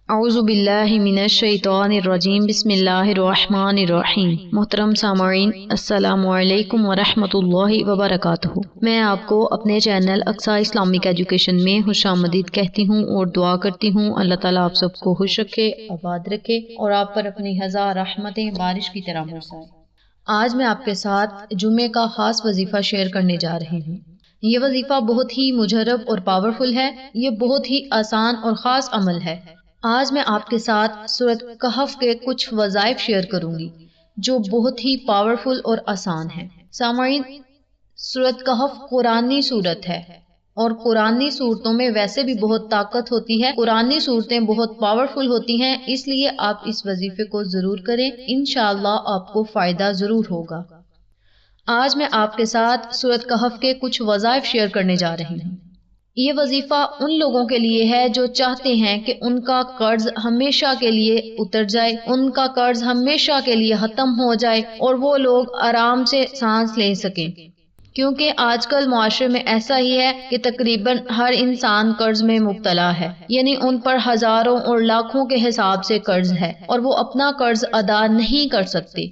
اعوذ باللہ من الشیطان الرجیم بسم اللہ الرحمن الرحیم۔ محترم سامعین، السلام علیکم ورحمۃ اللہ وبرکاتہ۔ میں آپ کو اپنے چینل اقصیٰ اسلامک ایجوکیشن میں خوش آمدید کہتی ہوں اور دعا کرتی ہوں اللہ تعالیٰ آپ سب کو خوش رکھے، آباد رکھے اور آپ پر اپنی ہزار رحمتیں بارش کی طرح برسائے۔ آج میں آپ کے ساتھ جمعے کا خاص وظیفہ شیئر کرنے جا رہی ہوں۔ یہ وظیفہ بہت ہی مجرب اور پاورفل ہے۔ یہ بہت ہی آسان اور خاص عمل ہے۔ آج میں آپ کے ساتھ سورۃ کہف کے کچھ وظائف شیئر کروں گی جو بہت ہی پاورفل اور آسان ہیں۔ سامعین، سورۃ کہف قرآنی سورت ہے اور قرآنی صورتوں میں ویسے بھی بہت طاقت ہوتی ہے۔ قرآنی صورتیں بہت پاورفل ہوتی ہیں، اس لیے آپ اس وظیفے کو ضرور کریں، انشاءاللہ آپ کو فائدہ ضرور ہوگا۔ آج میں آپ کے ساتھ سورۃ کہف کے کچھ وظائف شیئر کرنے جا رہی ہوں۔ یہ وظیفہ ان لوگوں کے لیے ہے جو چاہتے ہیں کہ ان کا قرض ہمیشہ کے لیے اتر جائے، ان کا قرض ہمیشہ کے لیے ختم ہو جائے اور وہ لوگ آرام سے سانس لے سکیں، کیونکہ آج کل معاشرے میں ایسا ہی ہے کہ تقریباً ہر انسان قرض میں مبتلا ہے، یعنی ان پر ہزاروں اور لاکھوں کے حساب سے قرض ہے اور وہ اپنا قرض ادا نہیں کر سکتے۔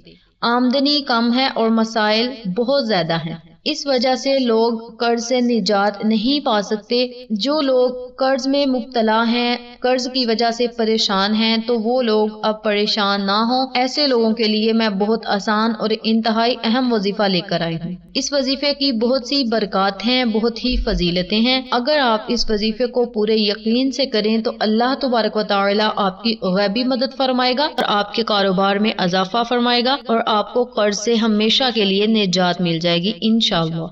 آمدنی کم ہے اور مسائل بہت زیادہ ہیں، اس وجہ سے لوگ قرض سے نجات نہیں پا سکتے۔ جو لوگ قرض میں مبتلا ہیں، قرض کی وجہ سے پریشان ہیں، تو وہ لوگ اب پریشان نہ ہوں۔ ایسے لوگوں کے لیے میں بہت آسان اور انتہائی اہم وظیفہ لے کر آئی ہوں۔ اس وظیفے کی بہت سی برکات ہیں، بہت ہی فضیلتیں ہیں۔ اگر آپ اس وظیفے کو پورے یقین سے کریں تو اللہ تبارک و تعالی آپ کی غیبی مدد فرمائے گا اور آپ کے کاروبار میں اضافہ فرمائے گا اور آپ کو قرض سے ہمیشہ کے لیے نجات مل جائے گی انشاءاللہ۔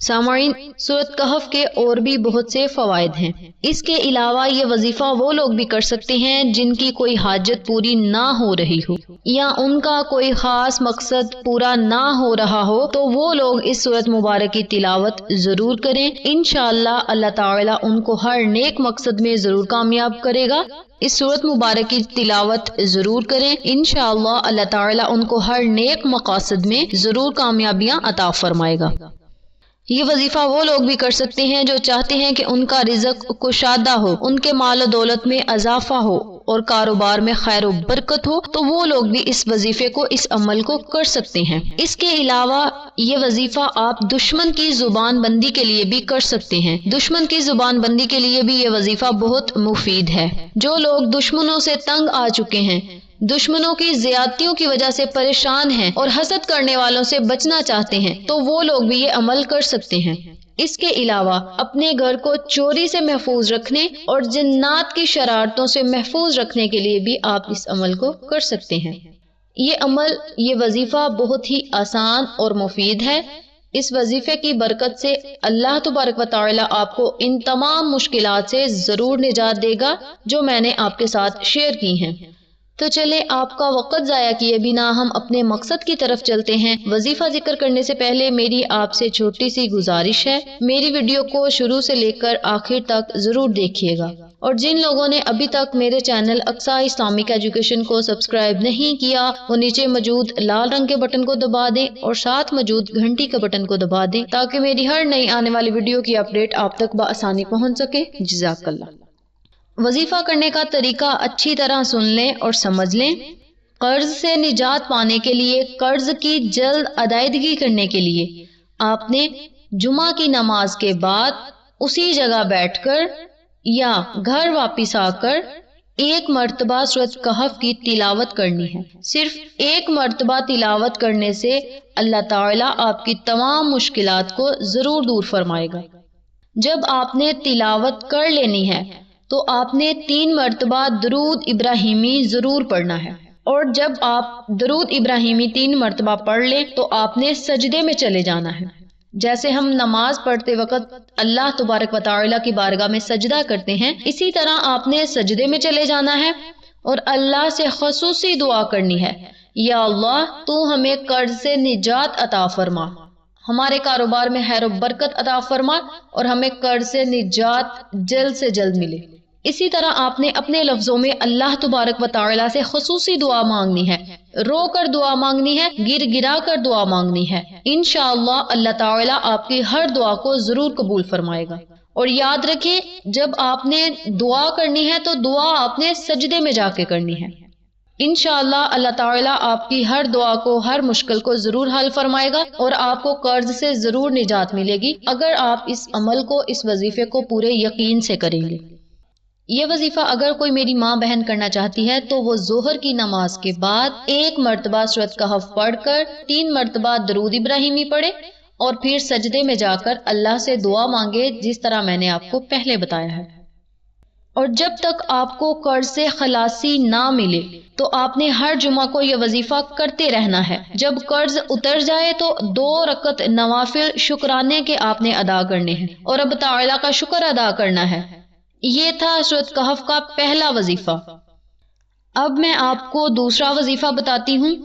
سامعین، سورۃ کہف کے اور بھی بہت سے فوائد ہیں۔ اس کے علاوہ یہ وظیفہ وہ لوگ بھی کر سکتے ہیں جن کی کوئی حاجت پوری نہ ہو رہی ہو یا ان کا کوئی خاص مقصد پورا نہ ہو رہا ہو، تو وہ لوگ اس سورۃ مبارک کی تلاوت ضرور کریں۔ انشاءاللہ اللہ تعالیٰ ان کو ہر نیک مقصد میں ضرور کامیاب کرے گا۔ اس سورۃ مبارک کی تلاوت ضرور کریں، انشاءاللہ اللہ تعالیٰ ان کو ہر نیک مقاصد میں ضرور کامیابیاں عطا فرمائے گا۔ یہ وظیفہ وہ لوگ بھی کر سکتے ہیں جو چاہتے ہیں کہ ان کا رزق کشادہ ہو، ان کے مال و دولت میں اضافہ ہو اور کاروبار میں خیر و برکت ہو، تو وہ لوگ بھی اس وظیفے کو، اس عمل کو کر سکتے ہیں۔ اس کے علاوہ یہ وظیفہ آپ دشمن کی زبان بندی کے لیے بھی کر سکتے ہیں۔ دشمن کی زبان بندی کے لیے بھی یہ وظیفہ بہت مفید ہے۔ جو لوگ دشمنوں سے تنگ آ چکے ہیں، دشمنوں کی زیادتیوں کی وجہ سے پریشان ہیں اور حسد کرنے والوں سے بچنا چاہتے ہیں، تو وہ لوگ بھی یہ عمل کر سکتے ہیں۔ اس کے علاوہ اپنے گھر کو چوری سے محفوظ رکھنے اور جنات کی شرارتوں سے محفوظ رکھنے کے لیے بھی آپ اس عمل کو کر سکتے ہیں۔ یہ عمل، یہ وظیفہ بہت ہی آسان اور مفید ہے۔ اس وظیفے کی برکت سے اللہ تبارک و تعالی آپ کو ان تمام مشکلات سے ضرور نجات دے گا جو میں نے آپ کے ساتھ شیئر کی ہیں۔ تو چلیں، آپ کا وقت ضائع کیے بنا ہم اپنے مقصد کی طرف چلتے ہیں۔ وظیفہ ذکر کرنے سے پہلے میری آپ سے چھوٹی سی گزارش ہے، میری ویڈیو کو شروع سے لے کر آخر تک ضرور دیکھیے گا، اور جن لوگوں نے ابھی تک میرے چینل اقصیٰ اسلامک ایجوکیشن کو سبسکرائب نہیں کیا، وہ نیچے موجود لال رنگ کے بٹن کو دبا دیں اور ساتھ موجود گھنٹی کے بٹن کو دبا دیں تاکہ میری ہر نئی آنے والی ویڈیو کی اپڈیٹ آپ تک بآسانی پہنچ سکے۔ جزاک اللہ۔ وظیفہ کرنے کا طریقہ اچھی طرح سن لیں اور سمجھ لیں۔ قرض سے نجات پانے کے لیے، قرض کی جلد ادائیگی کرنے کے لیے آپ نے جمعہ کی نماز کے بعد اسی جگہ بیٹھ کر یا گھر واپس آ کر ایک مرتبہ سورۃ کہف کی تلاوت کرنی ہے۔ صرف ایک مرتبہ تلاوت کرنے سے اللہ تعالیٰ آپ کی تمام مشکلات کو ضرور دور فرمائے گا۔ جب آپ نے تلاوت کر لینی ہے تو آپ نے 3 مرتبہ درود ابراہیمی ضرور پڑھنا ہے، اور جب آپ درود ابراہیمی 3 مرتبہ پڑھ لیں تو آپ نے سجدے میں چلے جانا ہے۔ جیسے ہم نماز پڑھتے وقت اللہ تبارک و تعالی کی بارگاہ میں سجدہ کرتے ہیں، اسی طرح آپ نے سجدے میں چلے جانا ہے اور اللہ سے خصوصی دعا کرنی ہے، یا اللہ تو ہمیں قرض سے نجات عطا فرما، ہمارے کاروبار میں خیر و برکت عطا فرما اور ہمیں قرض سے نجات جلد سے جلد ملے۔ اسی طرح آپ نے اپنے لفظوں میں اللہ تبارک و تعالی سے خصوصی دعا مانگنی ہے، رو کر دعا مانگنی ہے، گر گرا کر دعا مانگنی ہے۔ انشاءاللہ اللہ تعالی آپ کی ہر دعا کو ضرور قبول فرمائے گا۔ اور یاد رکھیں جب آپ نے دعا کرنی ہے تو دعا آپ نے سجدے میں جا کے کرنی ہے۔ انشاءاللہ اللہ تعالیٰ آپ کی ہر دعا کو، ہر مشکل کو ضرور حل فرمائے گا اور آپ کو قرض سے ضرور نجات ملے گی اگر آپ اس عمل کو، اس وظیفے کو پورے یقین سے کریں گے۔ یہ وظیفہ اگر کوئی میری ماں بہن کرنا چاہتی ہے تو وہ ظہر کی نماز کے بعد 1 مرتبہ سورۃ کہف پڑھ کر 3 مرتبہ درود ابراہیمی پڑھے اور پھر سجدے میں جا کر اللہ سے دعا مانگے جس طرح میں نے آپ کو پہلے بتایا ہے۔ اور جب تک آپ کو قرض سے خلاصی نہ ملے تو آپ نے ہر جمعہ کو یہ وظیفہ کرتے رہنا ہے۔ جب قرض اتر جائے تو 2 رکعت نوافل شکرانے کے آپ نے ادا کرنے ہیں اور رب تعالیٰ کا شکر ادا کرنا ہے۔ یہ تھا سورۃ کہف کا پہلا وظیفہ۔ اب میں آپ کو دوسرا وظیفہ بتاتی ہوں۔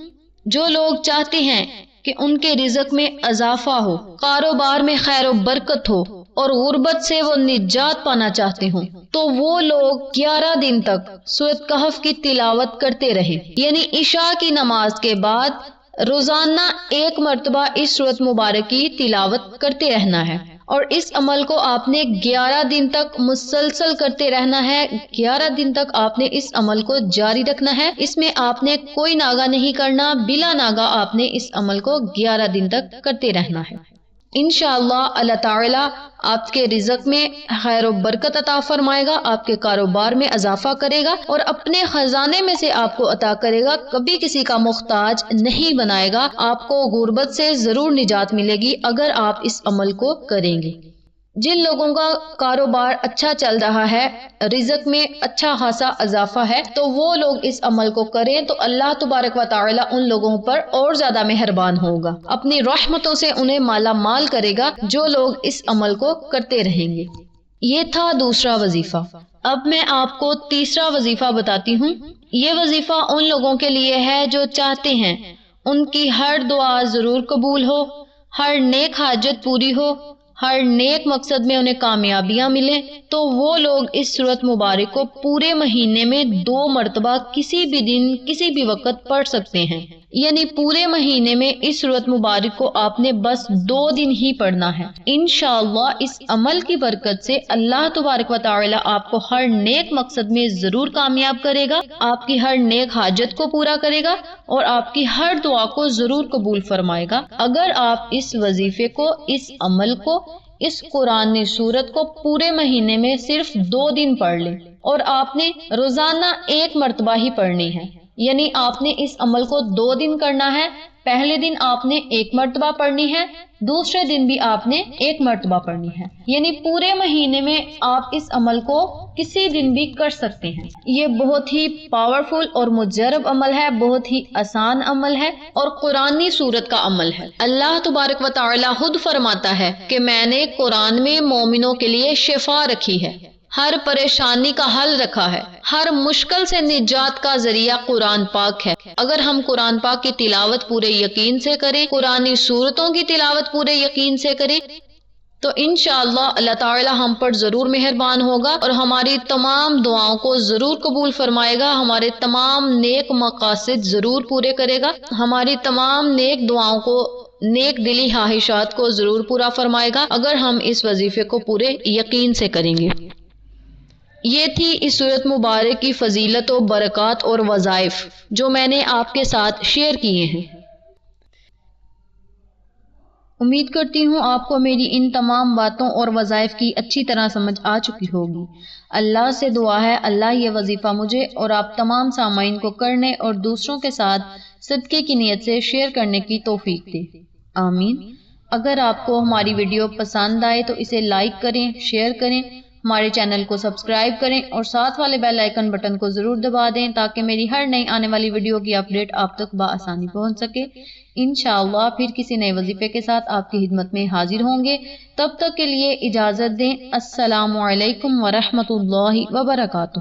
جو لوگ چاہتے ہیں کہ ان کے رزق میں اضافہ ہو، کاروبار میں خیر و برکت ہو اور غربت سے وہ نجات پانا چاہتے ہوں تو وہ لوگ 11 دن تک سورۃ کہف کی تلاوت کرتے رہیں، یعنی عشاء کی نماز کے بعد روزانہ 1 مرتبہ اس سورۃ مبارک کی تلاوت کرتے رہنا ہے اور اس عمل کو آپ نے 11 دن تک مسلسل کرتے رہنا ہے۔ 11 دن تک آپ نے اس عمل کو جاری رکھنا ہے، اس میں آپ نے کوئی ناغہ نہیں کرنا، بلا ناغہ آپ نے اس عمل کو 11 دن تک کرتے رہنا ہے۔ انشاءاللہ اللہ تعالیٰ آپ کے رزق میں خیر و برکت عطا فرمائے گا، آپ کے کاروبار میں اضافہ کرے گا اور اپنے خزانے میں سے آپ کو عطا کرے گا، کبھی کسی کا محتاج نہیں بنائے گا۔ آپ کو غربت سے ضرور نجات ملے گی اگر آپ اس عمل کو کریں گے۔ جن لوگوں کا کاروبار اچھا چل رہا ہے، رزق میں اچھا خاصا اضافہ ہے تو وہ لوگ اس عمل کو کریں تو اللہ تبارک و تعالی ان لوگوں پر اور زیادہ مہربان ہوگا، اپنی رحمتوں سے انہیں مالا مال کرے گا جو لوگ اس عمل کو کرتے رہیں گے۔ یہ تھا دوسرا وظیفہ۔ اب میں آپ کو تیسرا وظیفہ بتاتی ہوں۔ یہ وظیفہ ان لوگوں کے لیے ہے جو چاہتے ہیں ان کی ہر دعا ضرور قبول ہو، ہر نیک حاجت پوری ہو، ہر نیک مقصد میں انہیں کامیابیاں ملیں، تو وہ لوگ اس سورۃ مبارک کو پورے مہینے میں 2 مرتبہ کسی بھی دن کسی بھی وقت پڑھ سکتے ہیں، یعنی پورے مہینے میں اس سورۃ مبارک کو آپ نے بس 2 دن ہی پڑھنا ہے۔ انشاءاللہ اس عمل کی برکت سے اللہ تبارک و تعالی آپ کو ہر نیک مقصد میں ضرور کامیاب کرے گا، آپ کی ہر نیک حاجت کو پورا کرے گا اور آپ کی ہر دعا کو ضرور قبول فرمائے گا اگر آپ اس وظیفے کو، اس عمل کو، اس قرآنی سورت کو پورے مہینے میں صرف 2 دن پڑھ لیں اور آپ نے روزانہ 1 مرتبہ ہی پڑھنی ہے، یعنی آپ نے اس عمل کو 2 دن کرنا ہے۔ پہلے دن آپ نے 1 مرتبہ پڑھنی ہے، دوسرے دن بھی آپ نے 1 مرتبہ پڑھنی ہے، یعنی پورے مہینے میں آپ اس عمل کو کسی دن بھی کر سکتے ہیں۔ یہ بہت ہی پاورفل اور مجرب عمل ہے، بہت ہی آسان عمل ہے اور قرآنی سورت کا عمل ہے۔ اللہ تبارک و تعالی خود فرماتا ہے کہ میں نے قرآن میں مومنوں کے لیے شفا رکھی ہے، ہر پریشانی کا حل رکھا ہے، ہر مشکل سے نجات کا ذریعہ قرآن پاک ہے۔ اگر ہم قرآن پاک کی تلاوت پورے یقین سے کریں، قرآنی سورتوں کی تلاوت پورے یقین سے کریں تو انشاءاللہ اللہ تعالی ہم پر ضرور مہربان ہوگا اور ہماری تمام دعاؤں کو ضرور قبول فرمائے گا، ہمارے تمام نیک مقاصد ضرور پورے کرے گا، ہماری تمام نیک دعاؤں کو، نیک دلی خواہشات کو ضرور پورا فرمائے گا اگر ہم اس وظیفے کو پورے یقین سے کریں گے۔ یہ تھی اس سورت مبارک کی فضیلت و برکات اور وظائف جو میں نے آپ کے ساتھ شیئر کیے ہیں۔ امید کرتی ہوں آپ کو میری ان تمام باتوں اور وظائف کی اچھی طرح سمجھ آ چکی ہوگی۔ اللہ سے دعا ہے اللہ یہ وظیفہ مجھے اور آپ تمام سامعین کو کرنے اور دوسروں کے ساتھ صدقے کی نیت سے شیئر کرنے کی توفیق دے، آمین۔ اگر آپ کو ہماری ویڈیو پسند آئے تو اسے لائک کریں، شیئر کریں، ہمارے چینل کو سبسکرائب کریں اور ساتھ والے بیل آئیکن بٹن کو ضرور دبا دیں تاکہ میری ہر نئی آنے والی ویڈیو کی اپڈیٹ آپ تک بآسانی پہنچ سکے۔ انشاءاللہ پھر کسی نئے وظیفے کے ساتھ آپ کی خدمت میں حاضر ہوں گے، تب تک کے لیے اجازت دیں۔ السلام علیکم ورحمۃ اللہ وبرکاتہ۔